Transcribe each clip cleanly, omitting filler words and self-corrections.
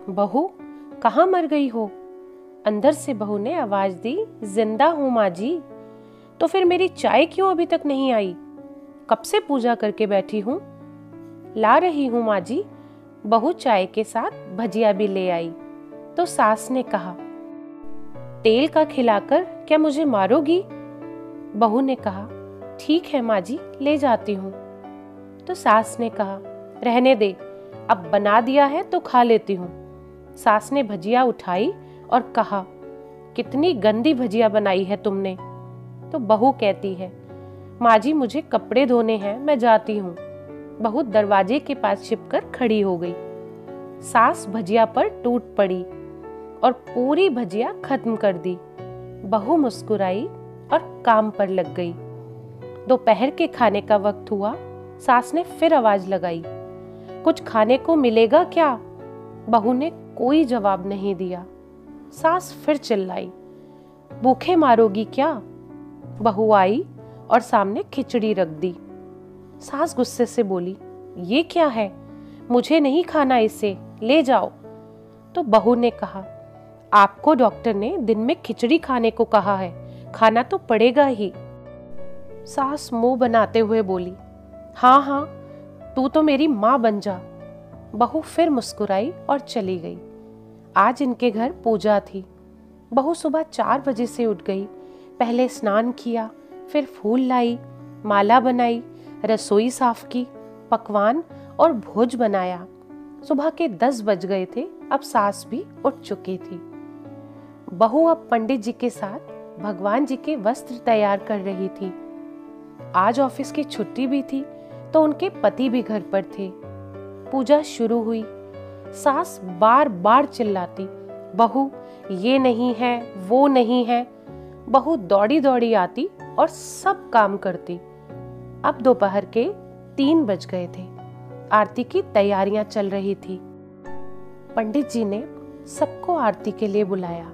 बहू, कहाँ मर गई हो? अंदर से बहू ने आवाज दी, जिंदा हूं माँ जी। तो फिर मेरी चाय क्यों अभी तक नहीं आई? कब से पूजा करके बैठी हूँ। ला रही हूँ माँ जी। बहू चाय के साथ भजिया भी ले आई। तो सास ने कहा, तेल का खिलाकर क्या मुझे मारोगी? बहू ने कहा, ठीक है माँ जी, ले जाती हूँ। तो सास ने कहा, रहने दे, अब बना दिया है तो खा लेती हूँ। सास ने भजिया उठाई और कहा, कितनी गंदी भजिया बनाई है तुमने। तो बहू कहती है, माँ जी मुझे कपड़े धोने हैं, मैं जाती हूँ। बहू दरवाजे के पास छिपकर खड़ी हो गई। सास भजिया पर टूट पड़ी और पूरी भजिया खत्म कर दी। बहू मुस्कुराई और काम पर लग गई। दोपहर के खाने का वक्त हुआ। सास ने फिर आवाज लगाई, कुछ खाने को मिलेगा क्या? बहू ने कोई जवाब नहीं दिया। सास फिर चिल्लाई, भूखे मारोगी क्या? बहू आई और सामने खिचड़ी रख दी। सास गुस्से से बोली, ये क्या है? मुझे नहीं खाना, इसे ले जाओ। तो बहू ने कहा, आपको डॉक्टर ने दिन में खिचड़ी खाने को कहा है, खाना तो पड़ेगा ही। सास मुंह बनाते हुए बोली, हाँ हाँ, तू तो मेरी माँ बन जा। बहू फिर मुस्कुराई और चली गई। आज इनके घर पूजा थी। बहू सुबह 4 बजे से उठ गई। पहले स्नान किया, फिर फूल लाई, माला बनाई, रसोई साफ की, पकवान और भोज बनाया। सुबह के 10 बज गए थे। अब सास भी उठ चुकी थी। बहू अब पंडित जी के साथ भगवान जी के वस्त्र तैयार कर रही थी। आज ऑफिस की छुट्टी भी थी तो उनके पति भी घर पर थे। पूजा शुरू हुई। सास बार बार चिल्लाती, बहू ये नहीं है, वो नहीं है। बहू दौड़ी दौड़ी आती और सब काम करती। अब दोपहर के 3 बज गए थे। आरती की तैयारियां चल रही थी। पंडित जी ने सबको आरती के लिए बुलाया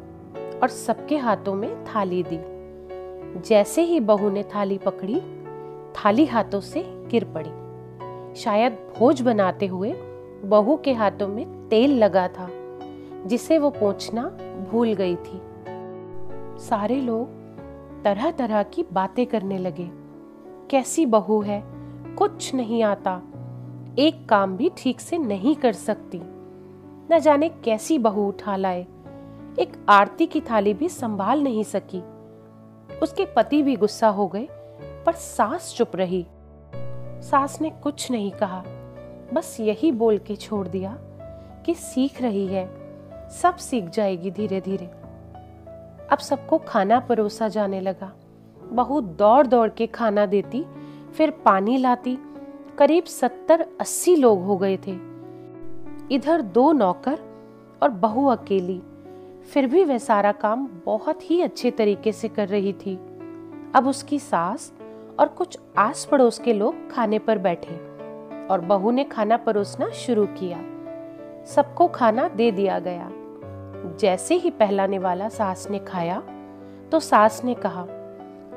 और सबके हाथों में थाली दी। जैसे ही बहू ने थाली पकड़ी, थाली हाथों से गिर पड़ी। शायद भोज बनाते हुए बहू के हाथों में तेल लगा था, जिसे वो पोंछना भूल गई थी। सारे लोग तरह तरह की बातें करने लगे। कैसी बहू है, कुछ नहीं आता, एक काम भी ठीक से नहीं कर सकती, न जाने कैसी बहू उठा लाए, एक आरती की थाली भी संभाल नहीं सकी। उसके पति भी गुस्सा हो गए, पर सास चुप रही। सास ने कुछ नहीं कहा, बस यही बोल के छोड़ दिया कि सीख रही है, सब सीख जाएगी धीरे धीरे। अब सबको खाना परोसा जाने लगा। बहू दौड़ दौड़ के खाना देती, फिर पानी लाती। करीब 70-80 लोग हो गए थे। इधर 2 नौकर और बहू अकेली। फिर भी वह सारा काम बहुत ही अच्छे तरीके से कर रही थी। अब उसकी सास और कुछ आस पड़ोस के लोग खाने पर बैठे और बहू ने खाना परोसना शुरू किया। सबको खाना दे दिया गया। जैसे ही पहला निवाला सास ने खाया तो सास ने कहा,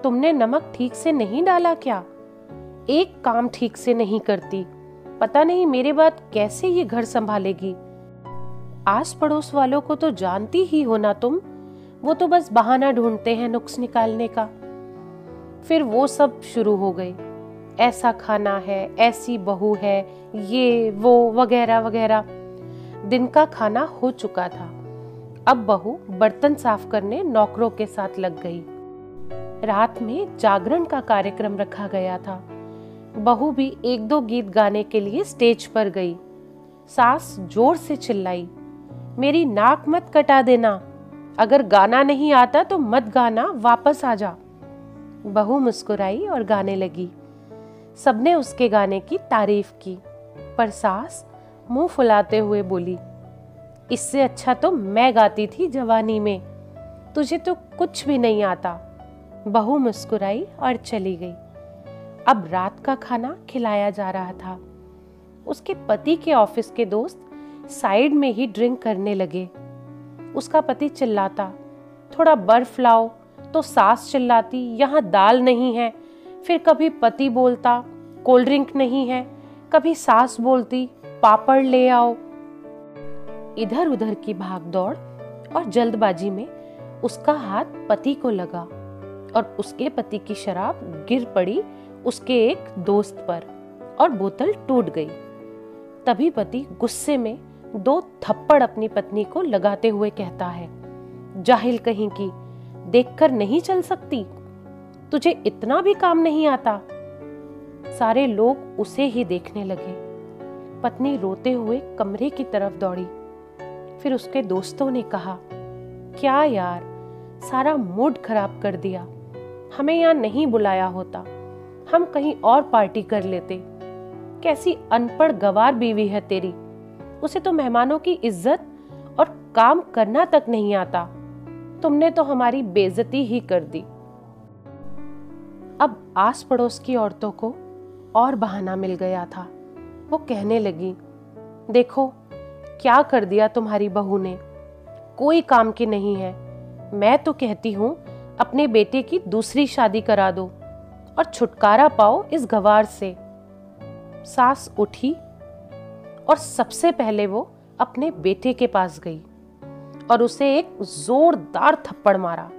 तुमने नमक ठीक से नहीं डाला क्या? एक काम ठीक से नहीं करती, पता नहीं मेरे बाद कैसे ये घर संभालेगी। आस पड़ोस वालों को तो जानती ही हो ना तुम, वो तो बस बहाना ढूंढते हैं नुक्स निकालने का। फिर वो सब शुरू हो गए, ऐसा खाना है, ऐसी बहू है, ये वो वगैरह वगैरह। दिन का खाना हो चुका था। अब बहू बर्तन साफ करने नौकरों के साथ लग गई। रात में जागरण का कार्यक्रम रखा गया था। बहू भी 1-2 गीत गाने के लिए स्टेज पर गई। सास जोर से चिल्लाई, मेरी नाक मत कटा देना, अगर गाना नहीं आता तो मत गाना, वापस आ जा। बहू मुस्कुराई और गाने लगी। सबने उसके गाने की तारीफ की, पर सास मुंह फुलाते हुए बोली, इससे अच्छा तो मैं गाती थी जवानी में, तुझे तो कुछ भी नहीं आता। बहू मुस्कुराई और चली गई। अब रात का खाना खिलाया जा रहा था। उसके पति के ऑफिस के दोस्त साइड में ही ड्रिंक करने लगे। उसका पति चिल्लाता, थोड़ा बर्फ लाओ, तो सास चिल्लाती, यहाँ दाल नहीं है। फिर कभी पति बोलता, कोल्ड ड्रिंक नहीं है। कभी सास बोलती, पापड़ ले आओ। इधर उधर की भागदौड़ और जल्दबाजी में उसका हाथ पति को लगा और उसके पति की शराब गिर पड़ी उसके एक दोस्त पर और बोतल टूट गई। तभी पति गुस्से में 2 थप्पड़ अपनी पत्नी को लगाते हुए कहता है, जाहिल कहीं की, देखकर नहीं चल सकती? तुझे इतना भी काम नहीं आता? सारे लोग उसे ही देखने लगे। पत्नी रोते हुए कमरे की तरफ दौड़ी। फिर उसके दोस्तों ने कहा, क्या यार, सारा मूड खराब कर दिया। हमें यहाँ नहीं बुलाया होता, हम कहीं और पार्टी कर लेते। कैसी अनपढ़ गवार बीवी है तेरी, उसे तो मेहमानों की इज्जत और काम करना तक नहीं आता। तुमने तो हमारी बेइज्जती ही कर दी। अब आस पड़ोस की औरतों को और बहाना मिल गया था। वो कहने लगी, देखो क्या कर दिया तुम्हारी बहू ने, कोई काम की नहीं है। मैं तो कहती हूँ अपने बेटे की दूसरी शादी करा दो और छुटकारा पाओ इस गवार से। सास उठी और सबसे पहले वो अपने बेटे के पास गई और उसे एक जोरदार थप्पड़ मारा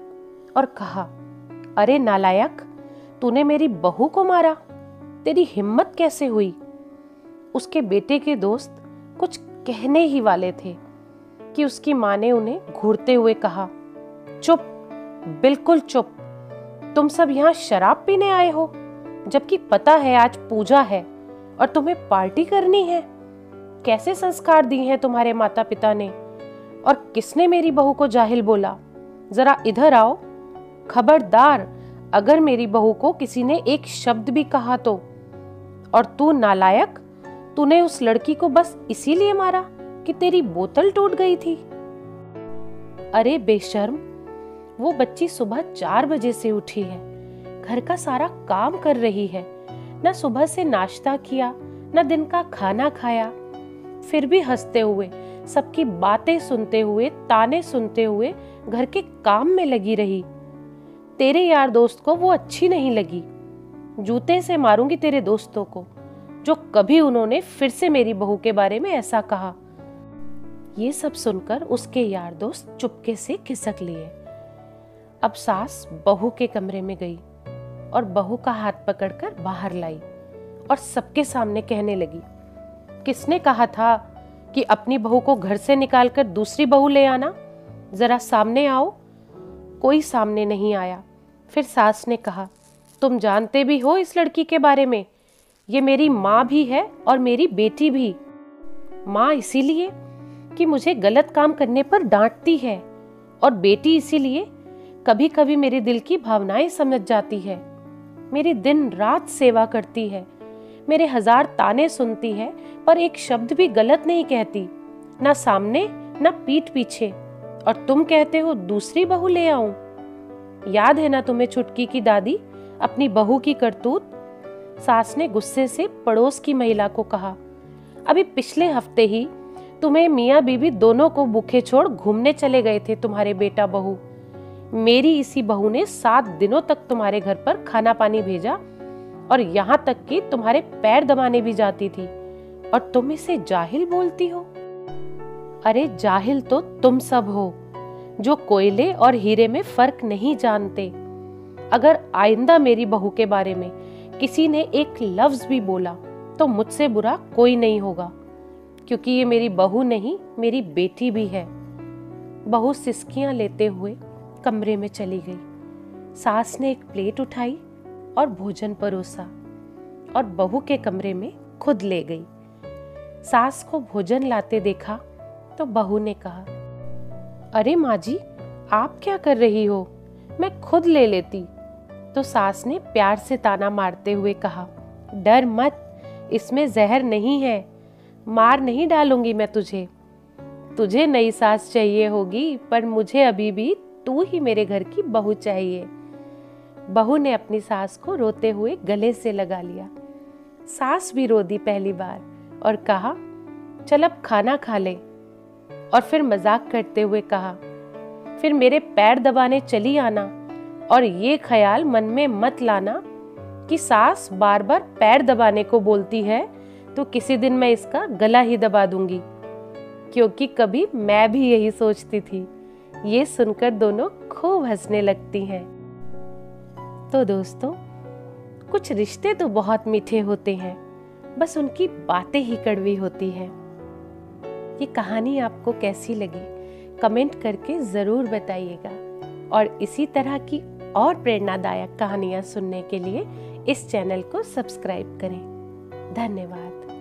और कहा, अरे नालायक, तूने मेरी बहू को मारा, तेरी हिम्मत कैसे हुई? उसके बेटे के दोस्त कुछ कहने ही वाले थे कि उसकी मां ने उन्हें घूरते हुए कहा, चुप, बिल्कुल चुप। तुम सब यहाँ शराब पीने आए हो, जबकि पता है आज पूजा है और तुम्हें पार्टी करनी है। कैसे संस्कार दिए हैं तुम्हारे माता पिता ने? और किसने मेरी बहू को जाहिल बोला? जरा इधर आओ। खबरदार, अगर मेरी बहू को किसी ने एक शब्द भी कहा तो। और तू नालायक, तूने उस लड़की को बस इसीलिए मारा कि तेरी बोतल टूट गई थी? अरे बेशर्म, वो बच्ची सुबह 4 बजे से उठी है, घर का सारा काम कर रही है, न सुबह से नाश्ता किया न दिन का खाना खाया, फिर भी हंसते हुए, सबकी बातें सुनते हुए, ताने सुनते हुए घर के काम में लगी रही। तेरे यार दोस्त को वो अच्छी नहीं लगी। जूते से मारूंगी तेरे दोस्तों को जो कभी उन्होंने फिर से मेरी बहू के बारे में ऐसा कहा। ये सब सुनकर उसके यार दोस्त चुपके से खिसक लिए। अब सास बहू के कमरे में गई और बहू का हाथ पकड़कर बाहर लाई और सबके सामने कहने लगी, किसने कहा था कि अपनी बहू को घर से निकालकर दूसरी बहू ले आना? जरा सामने आओ। कोई सामने नहीं आया। फिर सास ने कहा, तुम जानते भी हो इस लड़की के बारे में, ये मेरी माँ भी है और मेरी बेटी भी। माँ इसीलिए कि मुझे गलत काम करने पर डांटती है, और बेटी इसीलिए कभी कभी मेरे दिल की भावनाएं समझ जाती है। मेरी दिन रात सेवा करती है, मेरे 1000 ताने सुनती है, पर एक शब्द भी गलत नहीं कहती, ना सामने ना पीठ पीछे। और तुम कहते हो दूसरी बहू ले आऊं? याद है ना तुम्हें छुटकी की दादी, अपनी बहू की करतूत? सास ने गुस्से से पड़ोस की महिला को कहा, अभी पिछले हफ्ते ही तुम्हें मियाँ बीबी दोनों को भूखे छोड़ घूमने चले गए थे तुम्हारे बेटा बहू। मेरी इसी बहू ने 7 दिनों तक तुम्हारे घर पर खाना पानी भेजा और यहाँ तक कि तुम्हारे पैर दबाने भी जाती थी, और तुम इसे जाहिल बोलती हो? अरे जाहिल तो तुम सब हो जो कोयले और हीरे में फर्क नहीं जानते। अगर आइंदा मेरी बहू के बारे में किसी ने एक लफ्ज भी बोला तो मुझसे बुरा कोई नहीं होगा, क्योंकि ये मेरी बहू नहीं, मेरी बेटी भी है। बहू सिसकियां लेते हुए कमरे में चली गई। सास ने एक प्लेट उठाई और भोजन परोसा और बहू के कमरे में खुद ले गई। सास को भोजन लाते देखा तो बहू ने कहा, अरे माँ जी, आप क्या कर रही हो? मैं खुद ले लेती। तो सास ने प्यार से ताना मारते हुए कहा, डर मत, इसमें जहर नहीं है, मार नहीं डालूंगी मैं तुझे। तुझे नई सास चाहिए होगी, पर मुझे अभी भी तू ही मेरे घर की बहू चाहिए। बहू ने अपनी सास को रोते हुए गले से लगा लिया। सास भी रो दी पहली बार और कहा, चल अब खाना खा ले। और फिर मजाक करते हुए कहा, फिर मेरे पैर दबाने चली आना, और ये ख्याल मन में मत लाना कि सास बार बार पैर दबाने को बोलती है तो किसी दिन मैं इसका गला ही दबा दूंगी। क्योंकि कभी मैं भी यही सोचती थी। ये सुनकर दोनों खूब हंसने लगती हैं। तो दोस्तों, कुछ रिश्ते तो बहुत मीठे होते हैं, बस उनकी बातें ही कड़वी होती हैं। ये कहानी आपको कैसी लगी कमेंट करके ज़रूर बताइएगा, और इसी तरह की और प्रेरणादायक कहानियाँ सुनने के लिए इस चैनल को सब्सक्राइब करें। धन्यवाद।